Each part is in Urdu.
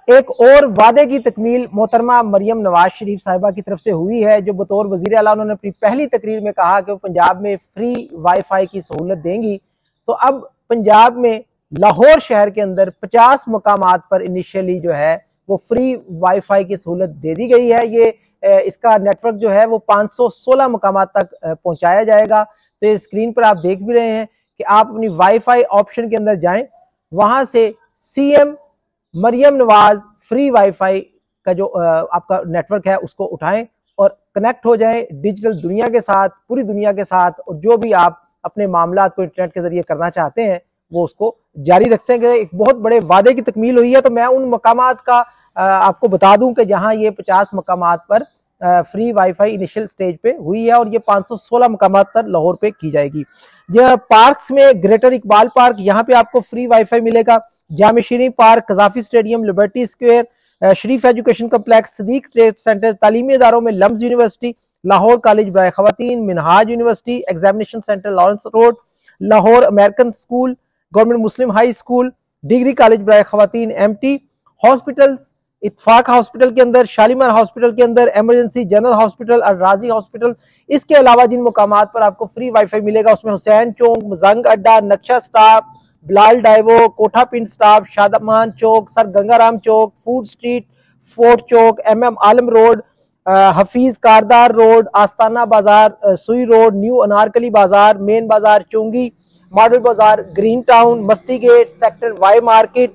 ایک اور وعدے کی تکمیل محترمہ مریم نواز شریف صاحبہ کی طرف سے ہوئی ہے، جو بطور وزیر اعلیٰ انہوں نے اپنی پہلی تقریر میں کہا کہ وہ پنجاب میں فری وائی فائی کی سہولت دیں گی۔ تو اب پنجاب میں لاہور شہر کے اندر 50 مقامات پر انیشیلی جو ہے وہ فری وائی فائی کی سہولت دے دی گئی ہے۔ یہ اس کا نیٹ ورک جو ہے وہ 516 مقامات تک پہنچایا جائے گا۔ تو یہ اسکرین پر آپ دیکھ بھی رہے ہیں کہ آپ اپنی وائی فائی آپشن کے اندر جائیں، وہاں سے C M Maryam Nawaz free wi fi کا جو آپ کا نیٹ ورک ہے اس کو اٹھائیں اور کنیکٹ ہو جائیں ڈیجیٹل دنیا کے ساتھ، پوری دنیا کے ساتھ، اور جو بھی آپ اپنے معاملات کو انٹرنیٹ کے ذریعے کرنا چاہتے ہیں وہ اس کو جاری رکھ سکیں گے۔ ایک بہت بڑے وعدے کی تکمیل ہوئی ہے۔ تو میں ان مقامات کا آپ کو بتا دوں کہ جہاں یہ 50 مقامات پر free wifi initial stage پہ ہوئی ہے، اور یہ 516 مقامات پر لاہور پہ کی جائے گی۔ پارکس میں گریٹر اقبال پارک، یہاں پہ آپ کو فری وائی فائی ملے گا۔ Jamia Shirin park, Gaddafi stadium, Liberty square, Sharif education complex, Siddique trade centre, تعلیمی اداروں میں لمز یونیورسٹی، لاہور کالج برائے خواتین، Minhaj university, examination centre Lawrence road, Lahore American school, government Muslim high school, degree college برائے خواتین M T, hospital Ittefaq hospital کے اندر، شالیمار ہاسپٹل کے اندر، emergency general hospital, Al Razi hospital. اس کے علاوہ جن مقامات پر آپ کو فری وائی فائی ملے گا اس میں حسین چوک، مزنگ اڈا، نقشہ سٹاپ، بلال ڈائیو، کوٹھا پنڈ stop, Shadman Chowk, sir Ganga Ram chowk, food street, fort chowk, M M Alam road, Hafeez Kardar road, Astana bazaar, Sui road, new Anarkali bazaar, main bazaar Chungi, model bazaar, green town, Masti gate, sector Y market,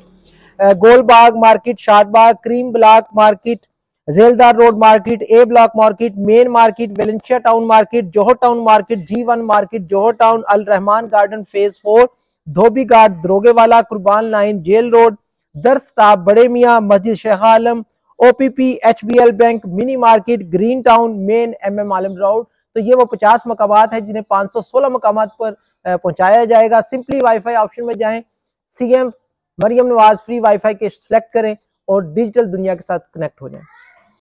Gol Bagh market, Shad Bagh, Karim block market, Zaildar road market, A block market, main market, Valencia town market, Johar town market, G one market, Johar town, Al Rehman garden phase 4، Dhobi Ghat, Daroghawala, قربان لائن، جیل روڈ، در سٹاپ، بڑے میاں، مسجد Sheikh Alam, O P P, H B L bank, mini market, green town, main M M Alam road. تو یہ وہ 50 مقامات ہیں جنہیں 516 مقامات پر پہنچایا جائے گا۔ سمپلی وائی فائی آپشن میں جائیں، C M Maryam Nawaz free wi fi کے سلیکٹ کریں اور ڈیجیٹل دنیا کے ساتھ کنیکٹ ہو جائیں۔